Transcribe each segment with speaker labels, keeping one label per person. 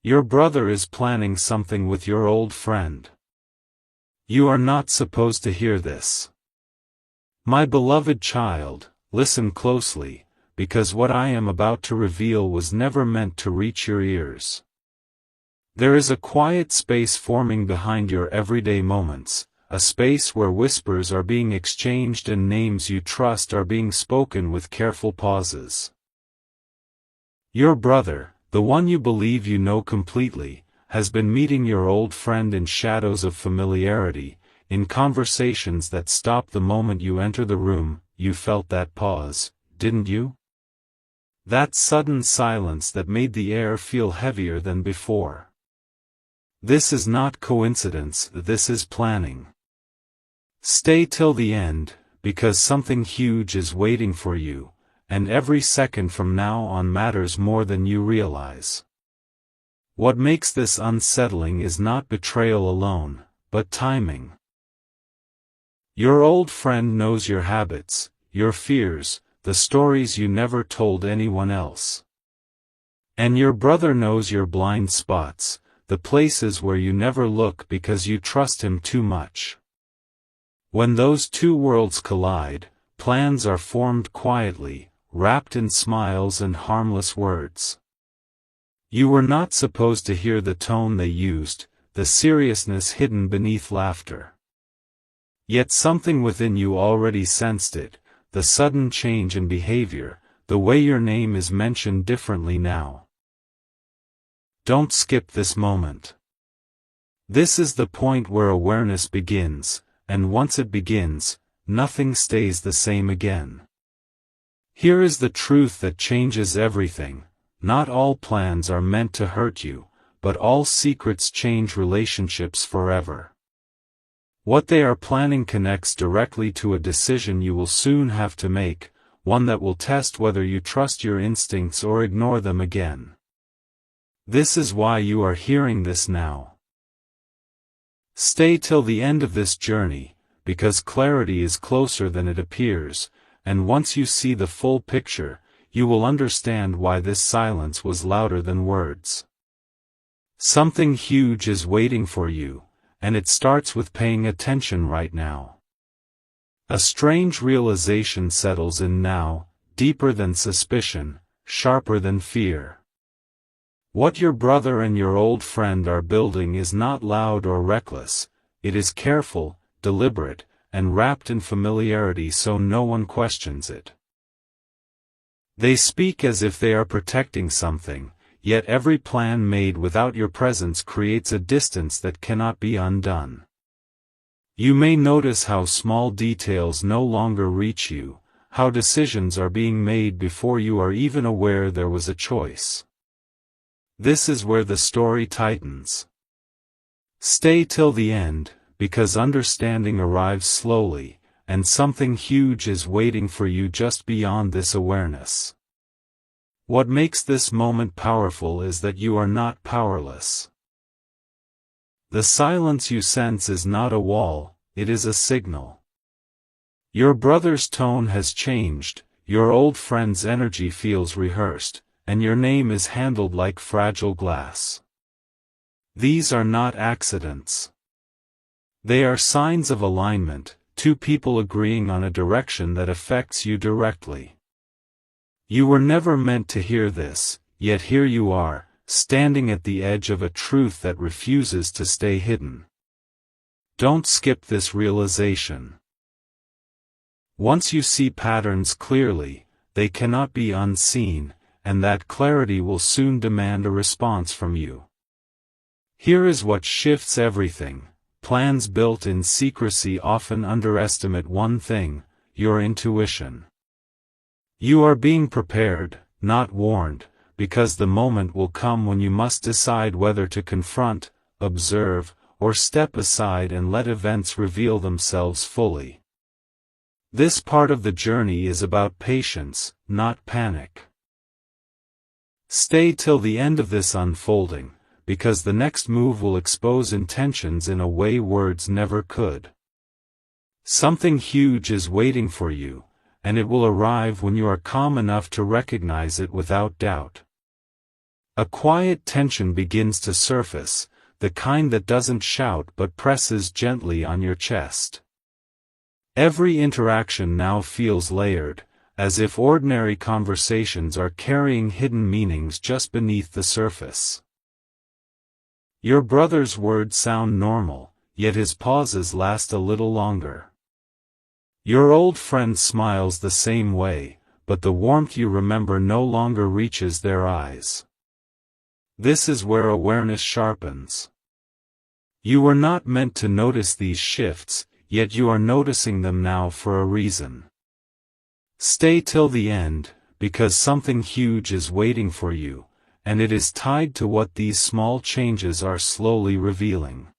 Speaker 1: Your brother is planning something with your old friend. You are not supposed to hear this. My beloved child, listen closely, because what I am about to reveal was never meant to reach your ears. There is a quiet space forming behind your everyday moments, a space where whispers are being exchanged and names you trust are being spoken with careful pauses. Your brother, the one you believe you know completely, has been meeting your old friend in shadows of familiarity, in conversations that stop the moment you enter the room. You felt that pause, didn't you? That sudden silence that made the air feel heavier than before. This is not coincidence, this is planning. Stay till the end, because something huge is waiting for you, and every second from now on matters more than you realize. What makes this unsettling is not betrayal alone, but timing. Your old friend knows your habits, your fears, the stories you never told anyone else. And your brother knows your blind spots, the places where you never look because you trust him too much. When those two worlds collide, plans are formed quietly, wrapped in smiles and harmless words. You were not supposed to hear the tone they used, the seriousness hidden beneath laughter. Yet something within you already sensed it, the sudden change in behavior, the way your name is mentioned differently now. Don't skip this moment. This is the point where awareness begins, and once it begins, nothing stays the same again. Here is the truth that changes everything: not all plans are meant to hurt you, but all secrets change relationships forever. What they are planning connects directly to a decision you will soon have to make, one that will test whether you trust your instincts or ignore them again. This is why you are hearing this now. Stay till the end of this journey, because clarity is closer than it appears, and once you see the full picture, you will understand why this silence was louder than words. Something huge is waiting for you, and it starts with paying attention right now. A strange realization settles in now, deeper than suspicion, sharper than fear. What your brother and your old friend are building is not loud or reckless, it is careful, deliberate, and wrapped in familiarity so no one questions it. They speak as if they are protecting something, yet every plan made without your presence creates a distance that cannot be undone. You may notice how small details no longer reach you, how decisions are being made before you are even aware there was a choice. This is where the story tightens. Stay till the end, because understanding arrives slowly, and something huge is waiting for you just beyond this awareness. What makes this moment powerful is that you are not powerless. The silence you sense is not a wall, it is a signal. Your brother's tone has changed, your old friend's energy feels rehearsed, and your name is handled like fragile glass. These are not accidents. They are signs of alignment, two people agreeing on a direction that affects you directly. You were never meant to hear this, yet here you are, standing at the edge of a truth that refuses to stay hidden. Don't skip this realization. Once you see patterns clearly, they cannot be unseen, and that clarity will soon demand a response from you. Here is what shifts everything. Plans built in secrecy often underestimate one thing: your intuition. You are being prepared, not warned, because the moment will come when you must decide whether to confront, observe, or step aside and let events reveal themselves fully. This part of the journey is about patience, not panic. Stay till the end of this unfolding, because the next move will expose intentions in a way words never could. Something huge is waiting for you, and it will arrive when you are calm enough to recognize it without doubt. A quiet tension begins to surface, the kind that doesn't shout but presses gently on your chest. Every interaction now feels layered, as if ordinary conversations are carrying hidden meanings just beneath the surface. Your brother's words sound normal, yet his pauses last a little longer. Your old friend smiles the same way, but the warmth you remember no longer reaches their eyes. This is where awareness sharpens. You were not meant to notice these shifts, yet you are noticing them now for a reason. Stay till the end, because something huge is waiting for you, and it is tied to what these small changes are slowly revealing.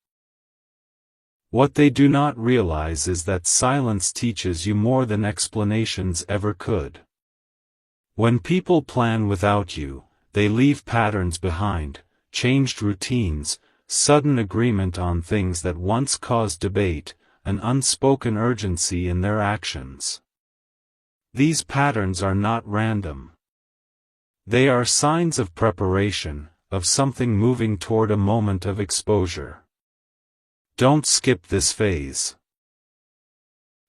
Speaker 1: What they do not realize is that silence teaches you more than explanations ever could. When people plan without you, they leave patterns behind, changed routines, sudden agreement on things that once caused debate, an unspoken urgency in their actions. These patterns are not random. They are signs of preparation, of something moving toward a moment of exposure. Don't skip this phase.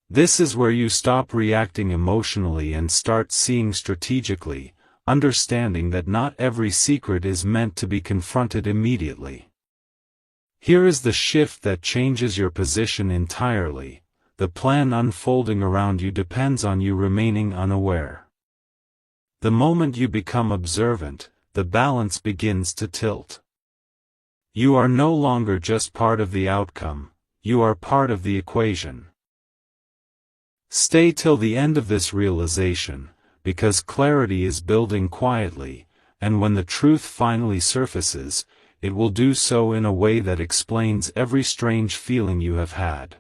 Speaker 1: This is where you stop reacting emotionally and start seeing strategically, understanding that not every secret is meant to be confronted immediately. Here is the shift that changes your position entirely. The plan unfolding around you depends on you remaining unaware. The moment you become observant, the balance begins to tilt. You are no longer just part of the outcome, you are part of the equation. Stay till the end of this realization, because clarity is building quietly, and when the truth finally surfaces, it will do so in a way that explains every strange feeling you have had.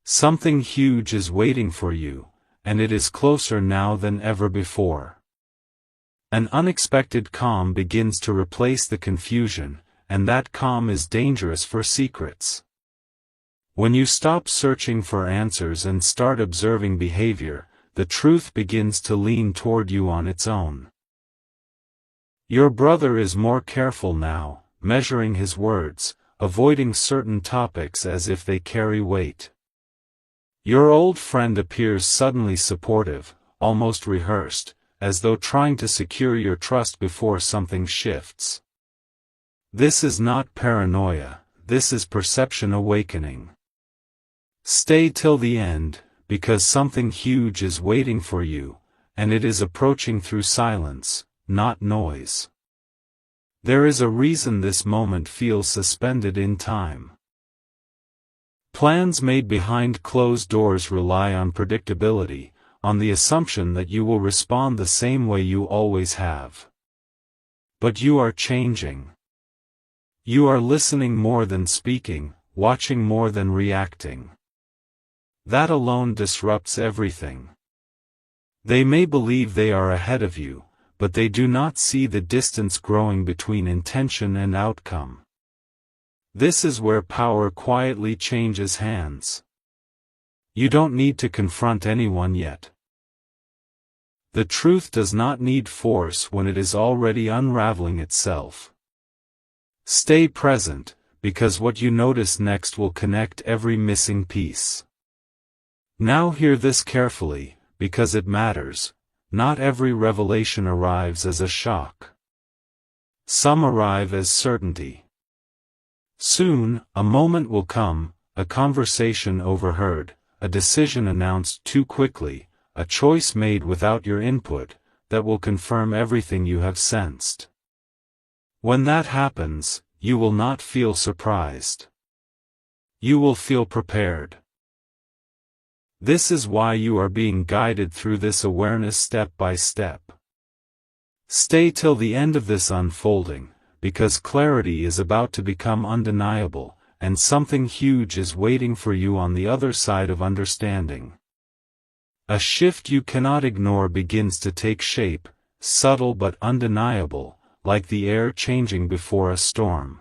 Speaker 1: Something huge is waiting for you, and it is closer now than ever before. An unexpected calm begins to replace the confusion, and that calm is dangerous for secrets. When you stop searching for answers and start observing behavior, the truth begins to lean toward you on its own. Your brother is more careful now, measuring his words, avoiding certain topics as if they carry weight. Your old friend appears suddenly supportive, almost rehearsed, as though trying to secure your trust before something shifts. This is not paranoia, this is perception awakening. Stay till the end, because something huge is waiting for you, and it is approaching through silence, not noise. There is a reason this moment feels suspended in time. Plans made behind closed doors rely on predictability, on the assumption that you will respond the same way you always have. But you are changing. You are listening more than speaking, watching more than reacting. That alone disrupts everything. They may believe they are ahead of you, but they do not see the distance growing between intention and outcome. This is where power quietly changes hands. You don't need to confront anyone yet. The truth does not need force when it is already unraveling itself. Stay present, because what you notice next will connect every missing piece. Now hear this carefully, because it matters. Not every revelation arrives as a shock. Some arrive as certainty. Soon, a moment will come, a conversation overheard, a decision announced too quickly, a choice made without your input, that will confirm everything you have sensed. When that happens, you will not feel surprised. You will feel prepared. This is why you are being guided through this awareness step by step. Stay till the end of this unfolding, because clarity is about to become undeniable, and something huge is waiting for you on the other side of understanding. A shift you cannot ignore begins to take shape, subtle but undeniable, like the air changing before a storm.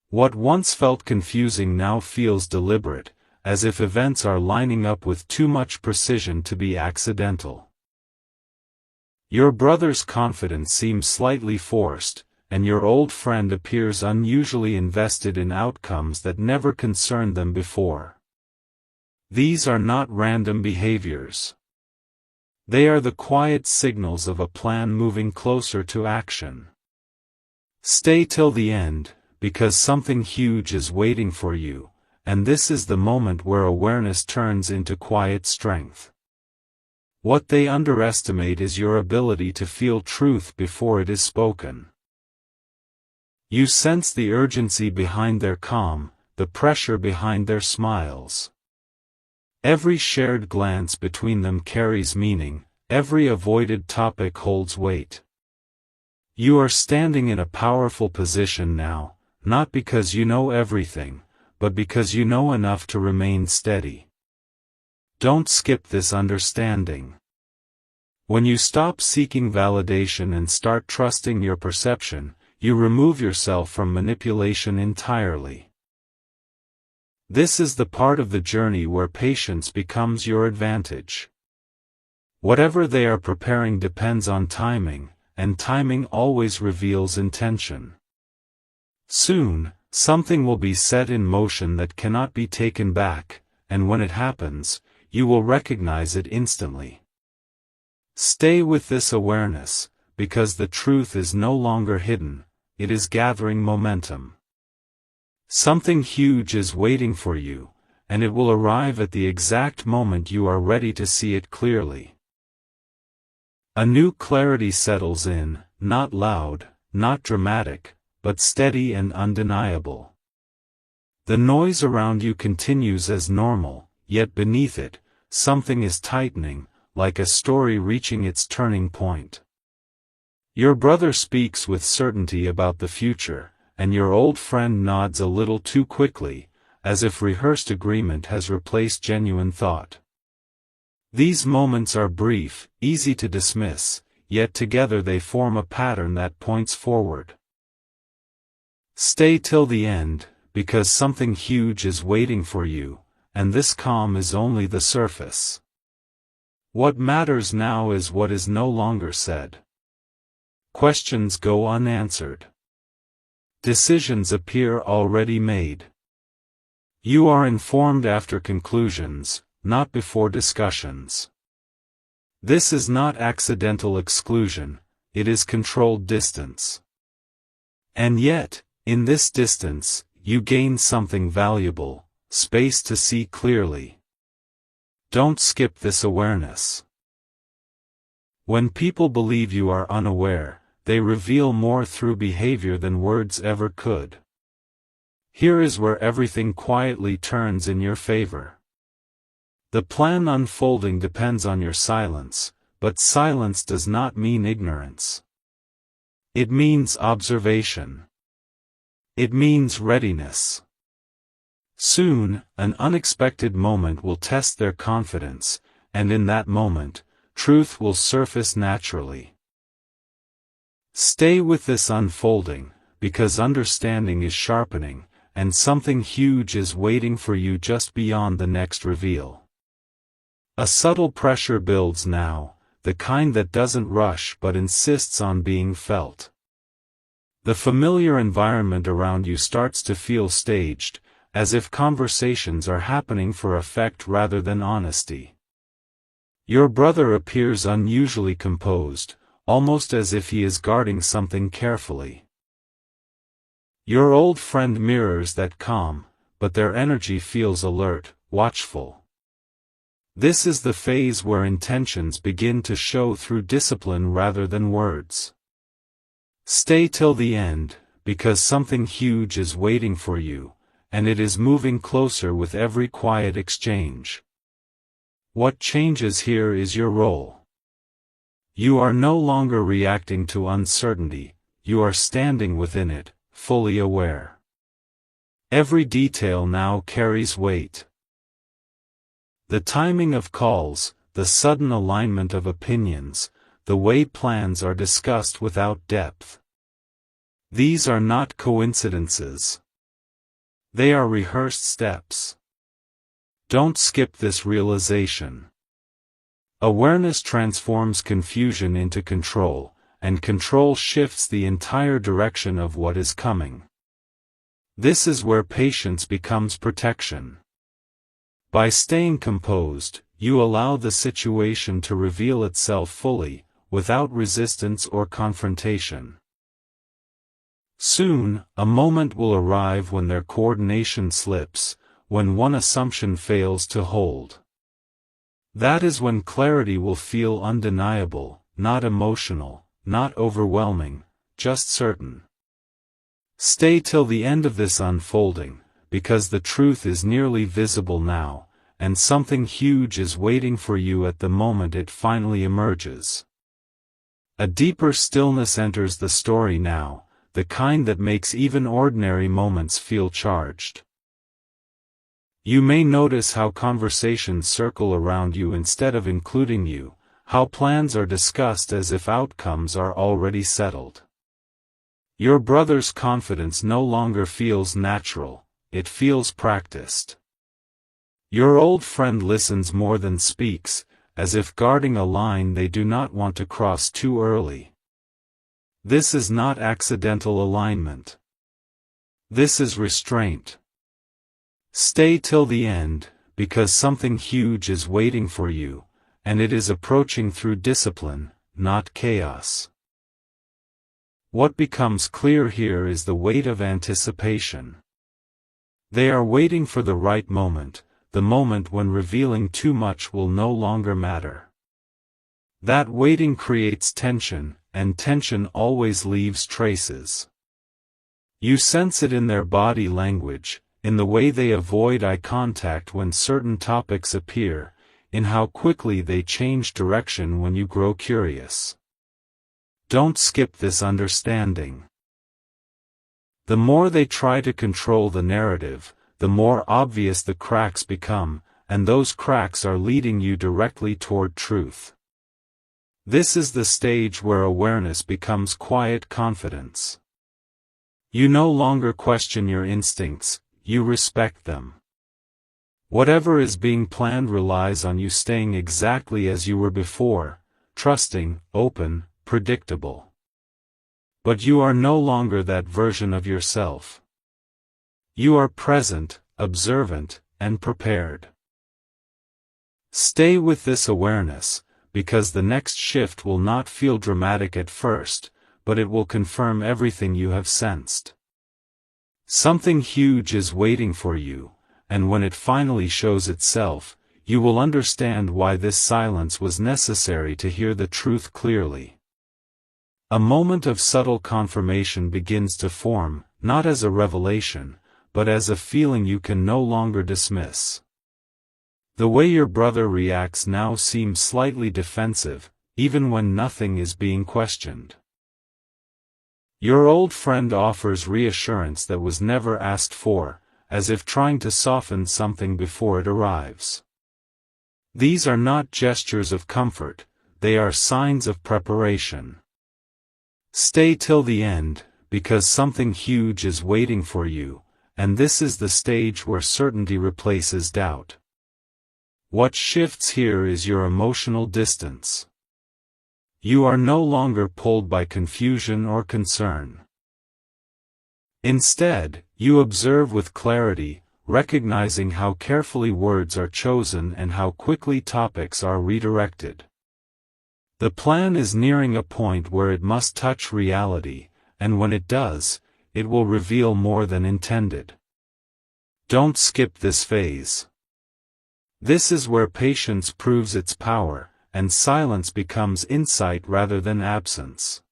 Speaker 1: What once felt confusing now feels deliberate, as if events are lining up with too much precision to be accidental. Your brother's confidence seems slightly forced, and your old friend appears unusually invested in outcomes that never concerned them before. These are not random behaviors. They are the quiet signals of a plan moving closer to action. Stay till the end, because something huge is waiting for you, and this is the moment where awareness turns into quiet strength. What they underestimate is your ability to feel truth before it is spoken. You sense the urgency behind their calm, the pressure behind their smiles. Every shared glance between them carries meaning, every avoided topic holds weight. You are standing in a powerful position now, not because you know everything, but because you know enough to remain steady. Don't skip this understanding. When you stop seeking validation and start trusting your perception, you remove yourself from manipulation entirely. This is the part of the journey where patience becomes your advantage. Whatever they are preparing depends on timing, and timing always reveals intention. Soon, something will be set in motion that cannot be taken back, and when it happens, you will recognize it instantly. Stay with this awareness, because the truth is no longer hidden, it is gathering momentum. Something huge is waiting for you, and it will arrive at the exact moment you are ready to see it clearly. A new clarity settles in, not loud, not dramatic, but steady and undeniable. The noise around you continues as normal, yet beneath it, something is tightening, like a story reaching its turning point. Your brother speaks with certainty about the future, and your old friend nods a little too quickly, as if rehearsed agreement has replaced genuine thought. These moments are brief, easy to dismiss, yet together they form a pattern that points forward. Stay till the end, because something huge is waiting for you, and this calm is only the surface. What matters now is what is no longer said. Questions go unanswered. Decisions appear already made. You are informed after conclusions, not before discussions. This is not accidental exclusion, it is controlled distance. And yet, in this distance, you gain something valuable, space to see clearly. Don't skip this awareness. When people believe you are unaware, they reveal more through behavior than words ever could. Here is where everything quietly turns in your favor. The plan unfolding depends on your silence, but silence does not mean ignorance. It means observation. It means readiness. Soon, an unexpected moment will test their confidence, and in that moment, truth will surface naturally. Stay with this unfolding, because understanding is sharpening, and something huge is waiting for you just beyond the next reveal. A subtle pressure builds now, the kind that doesn't rush but insists on being felt. The familiar environment around you starts to feel staged, as if conversations are happening for effect rather than honesty. Your brother appears unusually composed, almost as if he is guarding something carefully. Your old friend mirrors that calm, but their energy feels alert, watchful. This is the phase where intentions begin to show through discipline rather than words. Stay till the end, because something huge is waiting for you, and it is moving closer with every quiet exchange. What changes here is your role. You are no longer reacting to uncertainty, you are standing within it, fully aware. Every detail now carries weight. The timing of calls, the sudden alignment of opinions, the way plans are discussed without depth. These are not coincidences. They are rehearsed steps. Don't skip this realization. Awareness transforms confusion into control, and control shifts the entire direction of what is coming. This is where patience becomes protection. By staying composed, you allow the situation to reveal itself fully, without resistance or confrontation. Soon, a moment will arrive when their coordination slips, when one assumption fails to hold. That is when clarity will feel undeniable, not emotional, not overwhelming, just certain. Stay till the end of this unfolding, because the truth is nearly visible now, and something huge is waiting for you at the moment it finally emerges. A deeper stillness enters the story now, the kind that makes even ordinary moments feel charged. You may notice how conversations circle around you instead of including you, how plans are discussed as if outcomes are already settled. Your brother's confidence no longer feels natural, it feels practiced. Your old friend listens more than speaks, as if guarding a line they do not want to cross too early. This is not accidental alignment. This is restraint. Stay till the end, because something huge is waiting for you, and it is approaching through discipline, not chaos. What becomes clear here is the weight of anticipation. They are waiting for the right moment, the moment when revealing too much will no longer matter. That waiting creates tension, and tension always leaves traces. You sense it in their body language, in the way they avoid eye contact when certain topics appear, in how quickly they change direction when you grow curious. Don't skip this understanding. The more they try to control the narrative, the more obvious the cracks become, and those cracks are leading you directly toward truth. This is the stage where awareness becomes quiet confidence. You no longer question your instincts, you respect them. Whatever is being planned relies on you staying exactly as you were before, trusting, open, predictable. But you are no longer that version of yourself. You are present, observant, and prepared. Stay with this awareness, because the next shift will not feel dramatic at first, but it will confirm everything you have sensed. Something huge is waiting for you, and when it finally shows itself, you will understand why this silence was necessary to hear the truth clearly. A moment of subtle confirmation begins to form, not as a revelation, but as a feeling you can no longer dismiss. The way your brother reacts now seems slightly defensive, even when nothing is being questioned. Your old friend offers reassurance that was never asked for, as if trying to soften something before it arrives. These are not gestures of comfort, they are signs of preparation. Stay till the end, because something huge is waiting for you, and this is the stage where certainty replaces doubt. What shifts here is your emotional distance. You are no longer pulled by confusion or concern. Instead, you observe with clarity, recognizing how carefully words are chosen and how quickly topics are redirected. The plan is nearing a point where it must touch reality, and when it does, it will reveal more than intended. Don't skip this phase. This is where patience proves its power, and silence becomes insight rather than absence.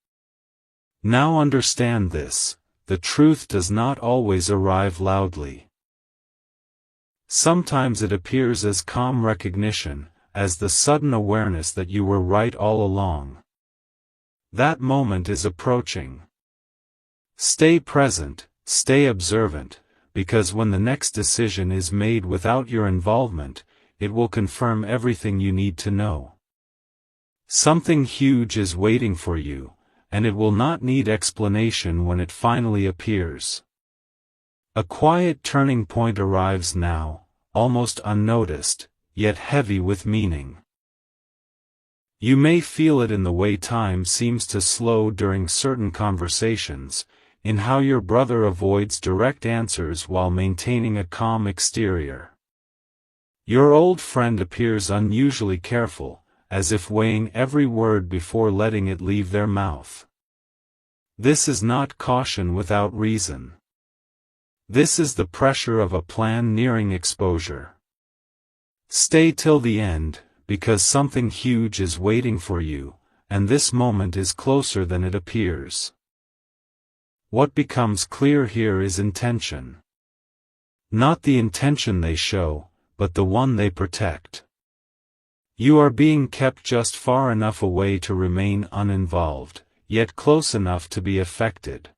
Speaker 1: Now understand this, the truth does not always arrive loudly. Sometimes it appears as calm recognition, as the sudden awareness that you were right all along. That moment is approaching. Stay present, stay observant, because when the next decision is made without your involvement, it will confirm everything you need to know. Something huge is waiting for you, and it will not need explanation when it finally appears. A quiet turning point arrives now, almost unnoticed, yet heavy with meaning. You may feel it in the way time seems to slow during certain conversations, in how your brother avoids direct answers while maintaining a calm exterior. Your old friend appears unusually careful, as if weighing every word before letting it leave their mouth. This is not caution without reason. This is the pressure of a plan nearing exposure. Stay till the end, because something huge is waiting for you, and this moment is closer than it appears. What becomes clear here is intention. Not the intention they show, but the one they protect. You are being kept just far enough away to remain uninvolved, yet close enough to be affected.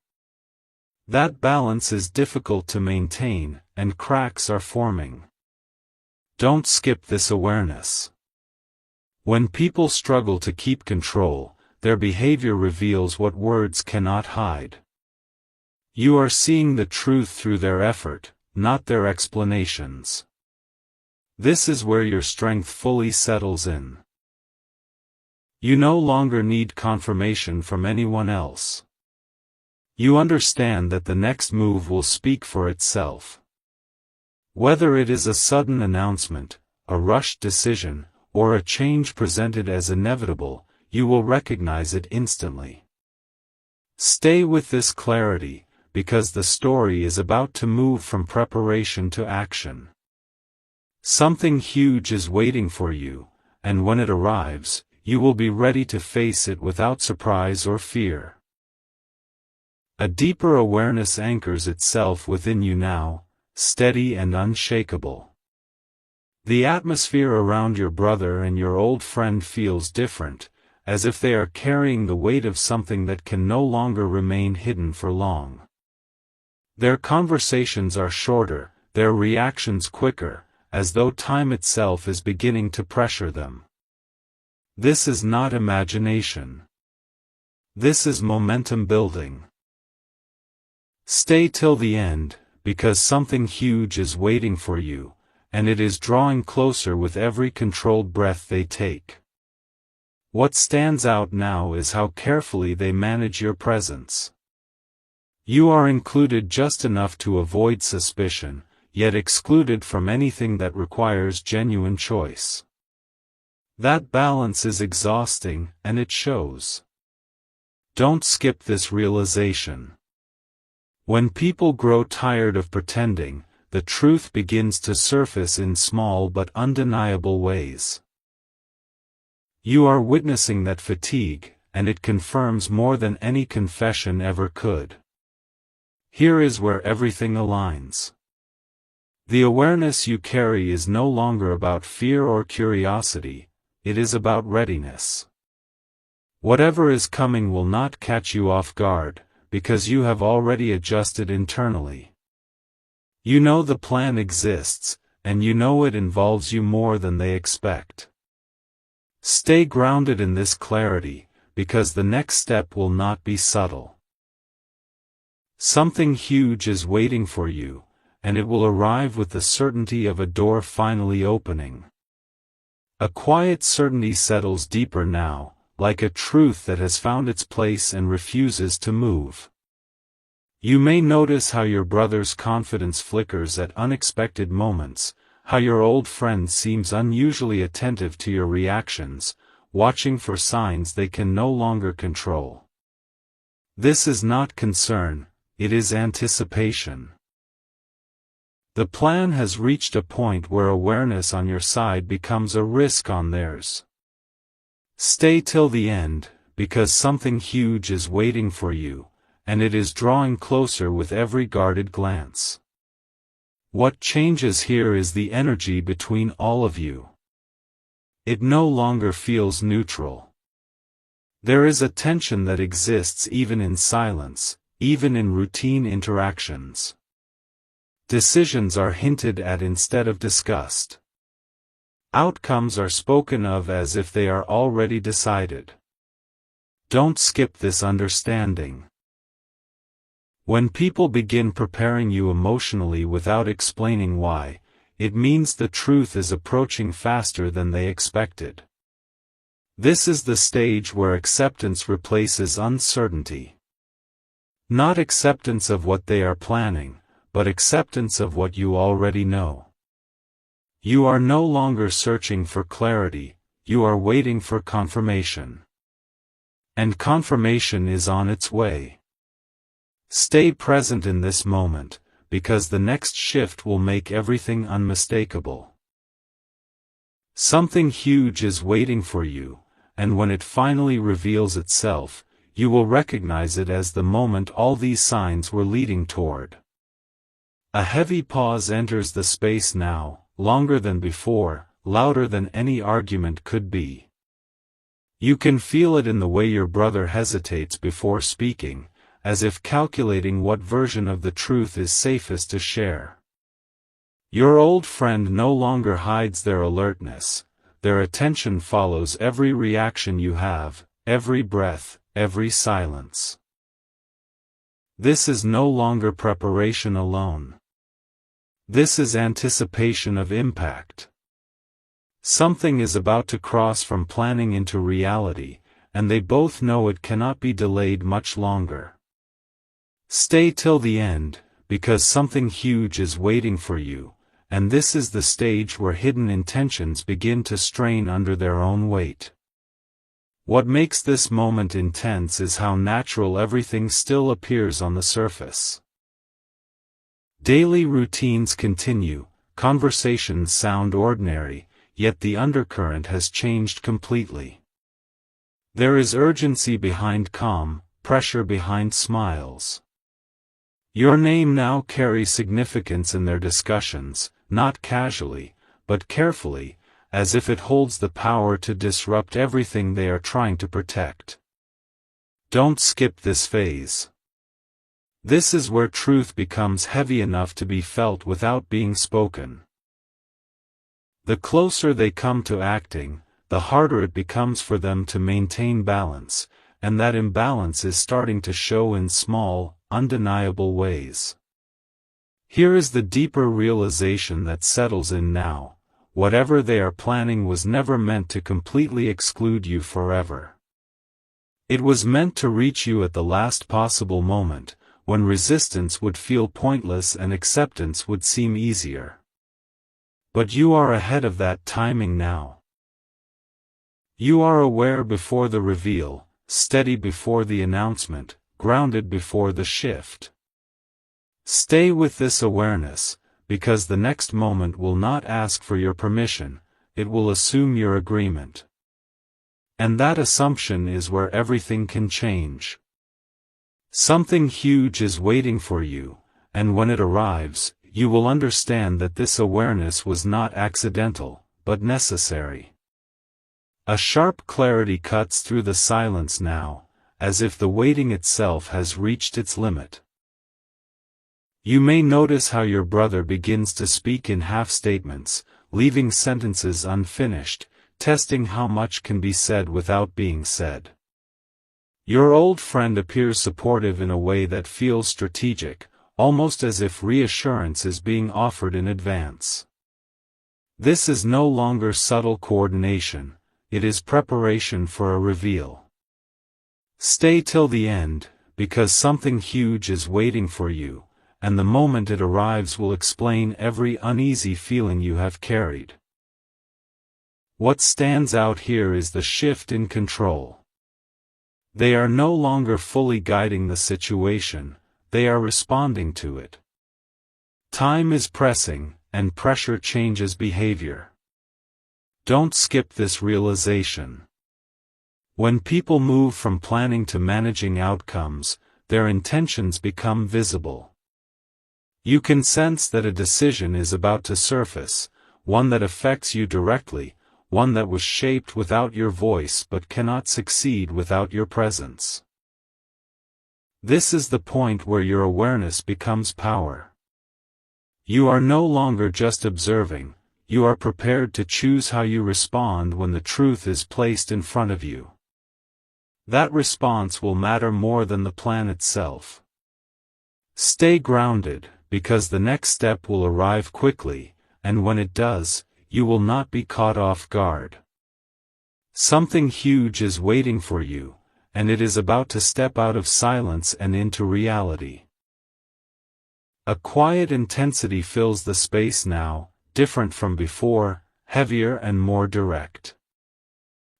Speaker 1: That balance is difficult to maintain, and cracks are forming. Don't skip this awareness. When people struggle to keep control, their behavior reveals what words cannot hide. You are seeing the truth through their effort, not their explanations. This is where your strength fully settles in. You no longer need confirmation from anyone else. You understand that the next move will speak for itself. Whether it is a sudden announcement, a rushed decision, or a change presented as inevitable, you will recognize it instantly. Stay with this clarity, because the story is about to move from preparation to action. Something huge is waiting for you, and when it arrives, you will be ready to face it without surprise or fear. A deeper awareness anchors itself within you now, steady and unshakable. The atmosphere around your brother and your old friend feels different, as if they are carrying the weight of something that can no longer remain hidden for long. Their conversations are shorter, their reactions quicker, as though time itself is beginning to pressure them. This is not imagination. This is momentum building. Stay till the end, because something huge is waiting for you, and it is drawing closer with every controlled breath they take. What stands out now is how carefully they manage your presence. You are included just enough to avoid suspicion, yet excluded from anything that requires genuine choice. That balance is exhausting, and it shows. Don't skip this realization. When people grow tired of pretending, the truth begins to surface in small but undeniable ways. You are witnessing that fatigue, and it confirms more than any confession ever could. Here is where everything aligns. The awareness you carry is no longer about fear or curiosity, it is about readiness. Whatever is coming will not catch you off guard, because you have already adjusted internally. You know the plan exists, and you know it involves you more than they expect. Stay grounded in this clarity, because the next step will not be subtle. Something huge is waiting for you, and it will arrive with the certainty of a door finally opening. A quiet certainty settles deeper now, like a truth that has found its place and refuses to move. You may notice how your brother's confidence flickers at unexpected moments, how your old friend seems unusually attentive to your reactions, watching for signs they can no longer control. This is not concern, it is anticipation. The plan has reached a point where awareness on your side becomes a risk on theirs. Stay till the end, because something huge is waiting for you, and it is drawing closer with every guarded glance. What changes here is the energy between all of you. It no longer feels neutral. There is a tension that exists even in silence, even in routine interactions. Decisions are hinted at instead of discussed. Outcomes are spoken of as if they are already decided. Don't skip this understanding. When people begin preparing you emotionally without explaining why, it means the truth is approaching faster than they expected. This is the stage where acceptance replaces uncertainty. Not acceptance of what they are planning, but acceptance of what you already know. You are no longer searching for clarity, you are waiting for confirmation. And confirmation is on its way. Stay present in this moment, because the next shift will make everything unmistakable. Something huge is waiting for you, and when it finally reveals itself, you will recognize it as the moment all these signs were leading toward. A heavy pause enters the space now, longer than before, louder than any argument could be. You can feel it in the way your brother hesitates before speaking, as if calculating what version of the truth is safest to share. Your old friend no longer hides their alertness, their attention follows every reaction you have, every breath, every silence. This is no longer preparation alone. This is anticipation of impact. Something is about to cross from planning into reality, and they both know it cannot be delayed much longer. Stay till the end, because something huge is waiting for you, and this is the stage where hidden intentions begin to strain under their own weight. What makes this moment intense is how natural everything still appears on the surface. Daily routines continue, conversations sound ordinary, yet the undercurrent has changed completely. There is urgency behind calm, pressure behind smiles. Your name now carries significance in their discussions, not casually, but carefully, as if it holds the power to disrupt everything they are trying to protect. Don't skip this phase. This is where truth becomes heavy enough to be felt without being spoken. The closer they come to acting, the harder it becomes for them to maintain balance, and that imbalance is starting to show in small, undeniable ways. Here is the deeper realization that settles in now: whatever they are planning was never meant to completely exclude you forever. It was meant to reach you at the last possible moment, when resistance would feel pointless and acceptance would seem easier. But you are ahead of that timing now. You are aware before the reveal, steady before the announcement, grounded before the shift. Stay with this awareness, because the next moment will not ask for your permission, it will assume your agreement. And that assumption is where everything can change. Something huge is waiting for you, and when it arrives, you will understand that this awareness was not accidental, but necessary. A sharp clarity cuts through the silence now, as if the waiting itself has reached its limit. You may notice how your brother begins to speak in half-statements, leaving sentences unfinished, testing how much can be said without being said. Your old friend appears supportive in a way that feels strategic, almost as if reassurance is being offered in advance. This is no longer subtle coordination, it is preparation for a reveal. Stay till the end, because something huge is waiting for you, and the moment it arrives will explain every uneasy feeling you have carried. What stands out here is the shift in control. They are no longer fully guiding the situation, they are responding to it. Time is pressing, and pressure changes behavior. Don't skip this realization. When people move from planning to managing outcomes, their intentions become visible. You can sense that a decision is about to surface, one that affects you directly, one that was shaped without your voice but cannot succeed without your presence. This is the point where your awareness becomes power. You are no longer just observing, you are prepared to choose how you respond when the truth is placed in front of you. That response will matter more than the plan itself. Stay grounded, because the next step will arrive quickly, and when it does, you will not be caught off guard. Something huge is waiting for you, and it is about to step out of silence and into reality. A quiet intensity fills the space now, different from before, heavier and more direct.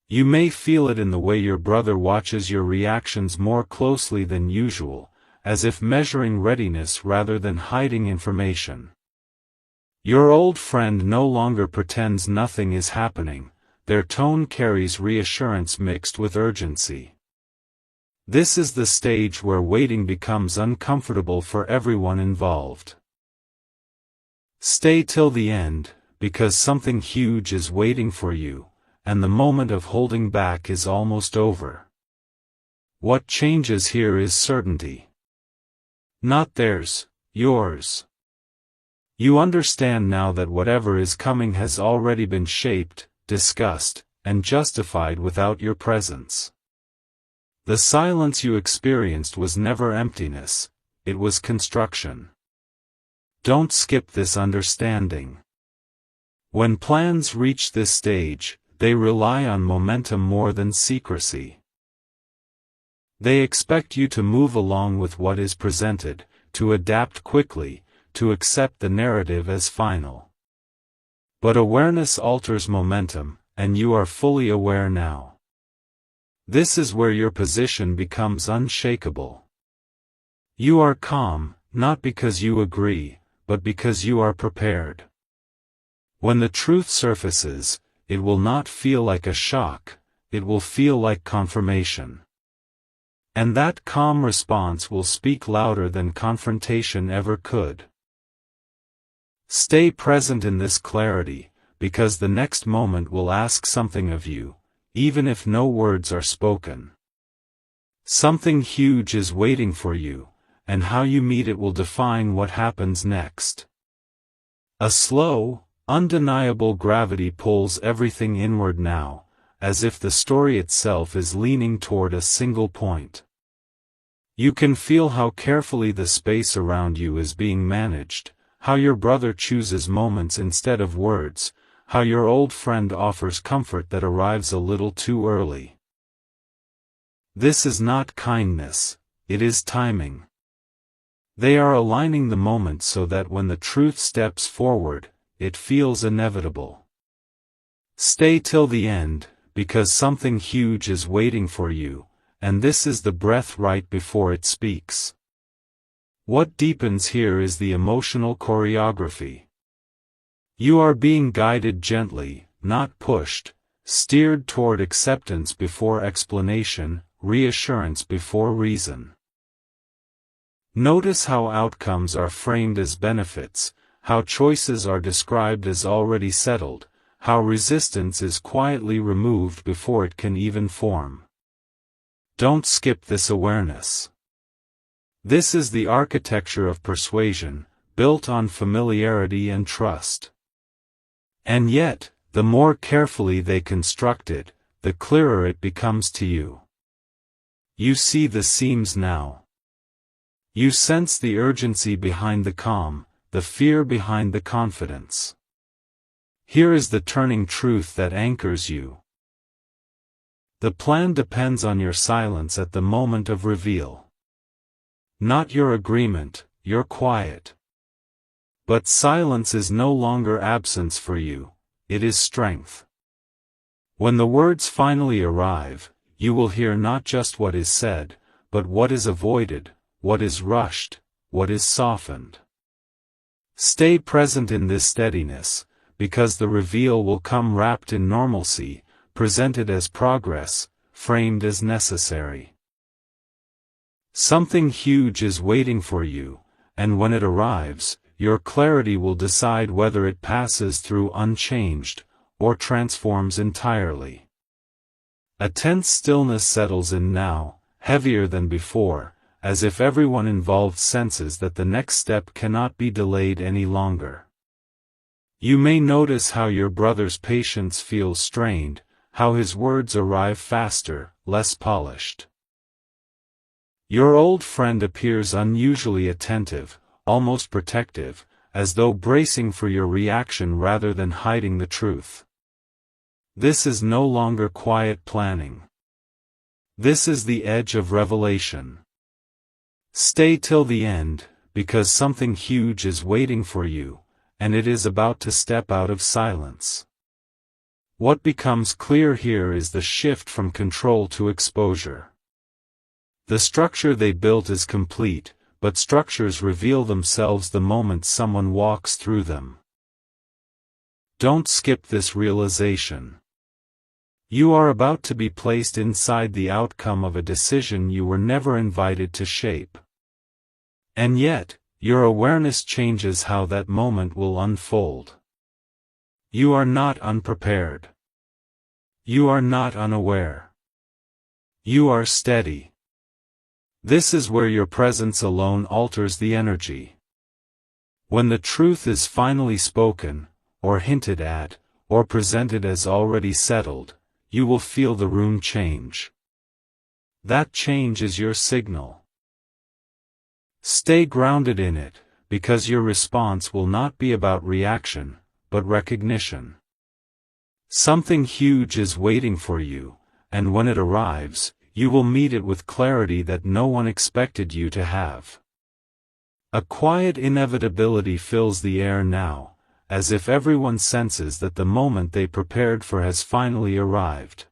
Speaker 1: You may feel it in the way your brother watches your reactions more closely than usual, as if measuring readiness rather than hiding information. Your old friend no longer pretends nothing is happening, their tone carries reassurance mixed with urgency. This is the stage where waiting becomes uncomfortable for everyone involved. Stay till the end, because something huge is waiting for you, and the moment of holding back is almost over. What changes here is certainty. Not theirs, yours. You understand now that whatever is coming has already been shaped, discussed, and justified without your presence. The silence you experienced was never emptiness, it was construction. Don't skip this understanding. When plans reach this stage, they rely on momentum more than secrecy. They expect you to move along with what is presented, to adapt quickly, to accept the narrative as final. But awareness alters momentum, and you are fully aware now. This is where your position becomes unshakable. You are calm, not because you agree, but because you are prepared. When the truth surfaces, it will not feel like a shock, it will feel like confirmation. And that calm response will speak louder than confrontation ever could. Stay present in this clarity, because the next moment will ask something of you, even if no words are spoken. Something huge is waiting for you, and how you meet it will define what happens next. A slow, undeniable gravity pulls everything inward now, as if the story itself is leaning toward a single point. You can feel how carefully the space around you is being managed, how your brother chooses moments instead of words, how your old friend offers comfort that arrives a little too early. This is not kindness, it is timing. They are aligning the moment so that when the truth steps forward, it feels inevitable. Stay till the end, because something huge is waiting for you, and this is the breath right before it speaks. What deepens here is the emotional choreography. You are being guided gently, not pushed, steered toward acceptance before explanation, reassurance before reason. Notice how outcomes are framed as benefits, how choices are described as already settled, how resistance is quietly removed before it can even form. Don't skip this awareness. This is the architecture of persuasion, built on familiarity and trust. And yet, the more carefully they construct it, the clearer it becomes to you. You see the seams now. You sense the urgency behind the calm, the fear behind the confidence. Here is the turning truth that anchors you. The plan depends on your silence at the moment of reveal. Not your agreement, your quiet. But silence is no longer absence for you, it is strength. When the words finally arrive, you will hear not just what is said, but what is avoided, what is rushed, what is softened. Stay present in this steadiness, because the reveal will come wrapped in normalcy, presented as progress, framed as necessary. Something huge is waiting for you, and when it arrives, your clarity will decide whether it passes through unchanged, or transforms entirely. A tense stillness settles in now, heavier than before, as if everyone involved senses that the next step cannot be delayed any longer. You may notice how your brother's patience feels strained, how his words arrive faster, less polished. Your old friend appears unusually attentive, almost protective, as though bracing for your reaction rather than hiding the truth. This is no longer quiet planning. This is the edge of revelation. Stay till the end, because something huge is waiting for you, and it is about to step out of silence. What becomes clear here is the shift from control to exposure. The structure they built is complete, but structures reveal themselves the moment someone walks through them. Don't skip this realization. You are about to be placed inside the outcome of a decision you were never invited to shape. And yet, your awareness changes how that moment will unfold. You are not unprepared. You are not unaware. You are steady. This is where your presence alone alters the energy. When the truth is finally spoken, or hinted at, or presented as already settled, you will feel the room change. That change is your signal. Stay grounded in it, because your response will not be about reaction, but recognition. Something huge is waiting for you, and when it arrives, you will meet it with clarity that no one expected you to have. A quiet inevitability fills the air now, as if everyone senses that the moment they prepared for has finally arrived.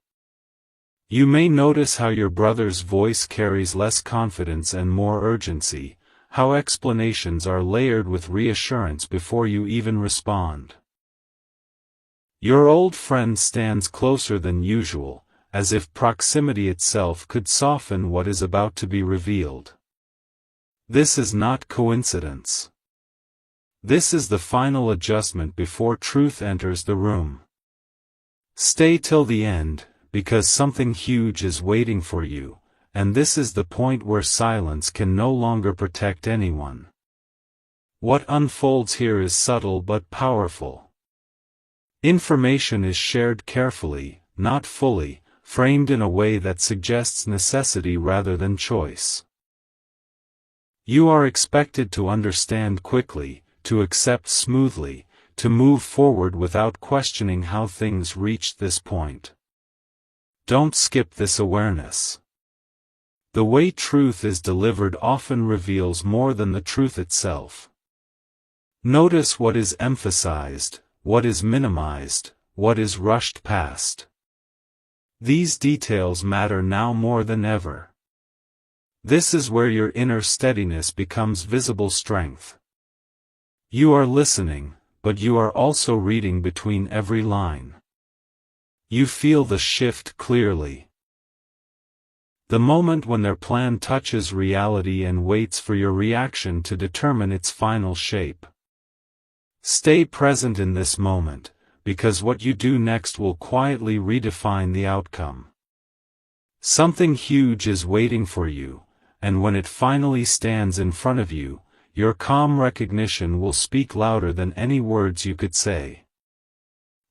Speaker 1: You may notice how your brother's voice carries less confidence and more urgency, how explanations are layered with reassurance before you even respond. Your old friend stands closer than usual, as if proximity itself could soften what is about to be revealed. This is not coincidence. This is the final adjustment before truth enters the room. Stay till the end, because something huge is waiting for you, and this is the point where silence can no longer protect anyone. What unfolds here is subtle but powerful. Information is shared carefully, not fully, framed in a way that suggests necessity rather than choice. You are expected to understand quickly, to accept smoothly, to move forward without questioning how things reached this point. Don't skip this awareness. The way truth is delivered often reveals more than the truth itself. Notice what is emphasized, what is minimized, what is rushed past. These details matter now more than ever. This is where your inner steadiness becomes visible strength. You are listening, but you are also reading between every line. You feel the shift clearly. The moment when their plan touches reality and waits for your reaction to determine its final shape. Stay present in this moment, because what you do next will quietly redefine the outcome. Something huge is waiting for you, and when it finally stands in front of you, your calm recognition will speak louder than any words you could say.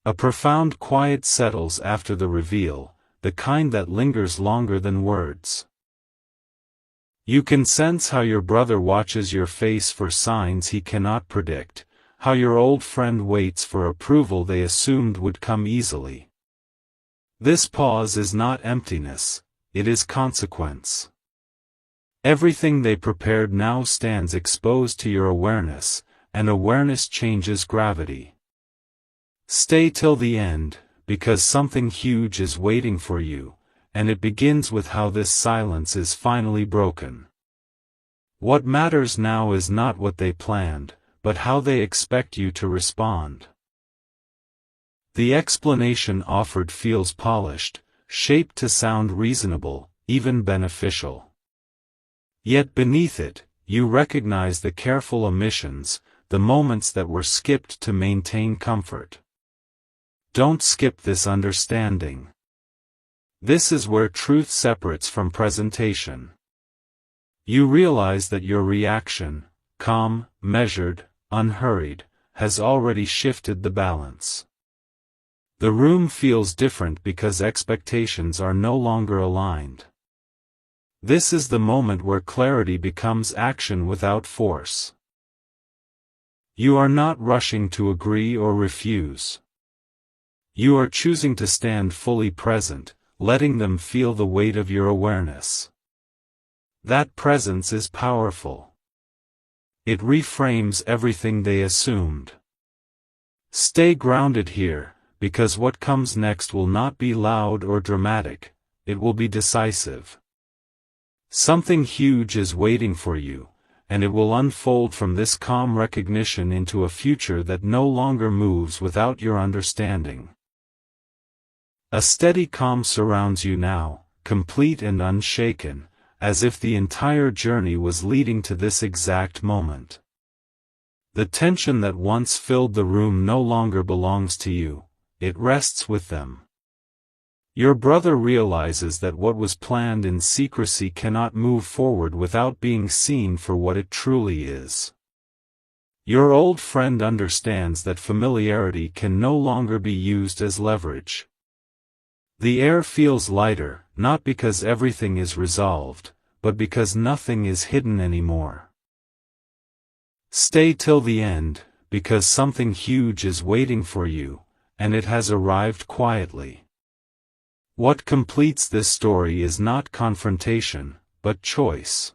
Speaker 1: A profound quiet settles after the reveal, the kind that lingers longer than words. You can sense how your brother watches your face for signs he cannot predict, how your old friend waits for approval they assumed would come easily. This pause is not emptiness, it is consequence. Everything they prepared now stands exposed to your awareness, and awareness changes gravity. Stay till the end, because something huge is waiting for you, and it begins with how this silence is finally broken. What matters now is not what they planned, but how they expect you to respond. The explanation offered feels polished, shaped to sound reasonable, even beneficial. Yet beneath it, you recognize the careful omissions, the moments that were skipped to maintain comfort. Don't skip this understanding. This is where truth separates from presentation. You realize that your reaction, calm, measured, unhurried, has already shifted the balance. The room feels different because expectations are no longer aligned. This is the moment where clarity becomes action without force. You are not rushing to agree or refuse. You are choosing to stand fully present, letting them feel the weight of your awareness. That presence is powerful. It reframes everything they assumed. Stay grounded here, because what comes next will not be loud or dramatic, it will be decisive. Something huge is waiting for you, and it will unfold from this calm recognition into a future that no longer moves without your understanding. A steady calm surrounds you now, complete and unshaken, as if the entire journey was leading to this exact moment. The tension that once filled the room no longer belongs to you, it rests with them. Your brother realizes that what was planned in secrecy cannot move forward without being seen for what it truly is. Your old friend understands that familiarity can no longer be used as leverage. The air feels lighter, not because everything is resolved, but because nothing is hidden anymore. Stay till the end, because something huge is waiting for you, and it has arrived quietly. What completes this story is not confrontation, but choice.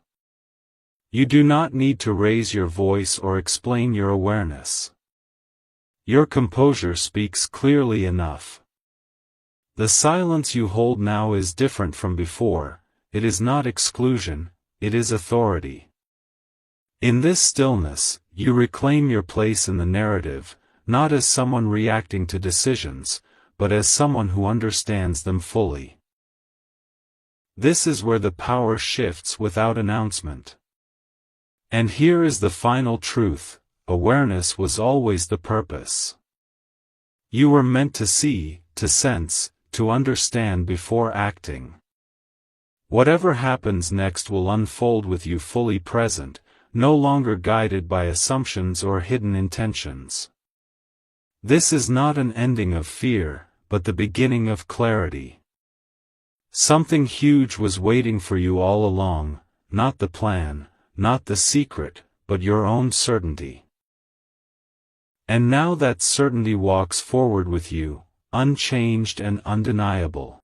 Speaker 1: You do not need to raise your voice or explain your awareness. Your composure speaks clearly enough. The silence you hold now is different from before. It is not exclusion, it is authority. In this stillness, you reclaim your place in the narrative, not as someone reacting to decisions, but as someone who understands them fully. This is where the power shifts without announcement. And here is the final truth: awareness was always the purpose. You were meant to see, to sense, to understand before acting. Whatever happens next will unfold with you fully present, no longer guided by assumptions or hidden intentions. This is not an ending of fear, but the beginning of clarity. Something huge was waiting for you all along, not the plan, not the secret, but your own certainty. And now that certainty walks forward with you, unchanged and undeniable.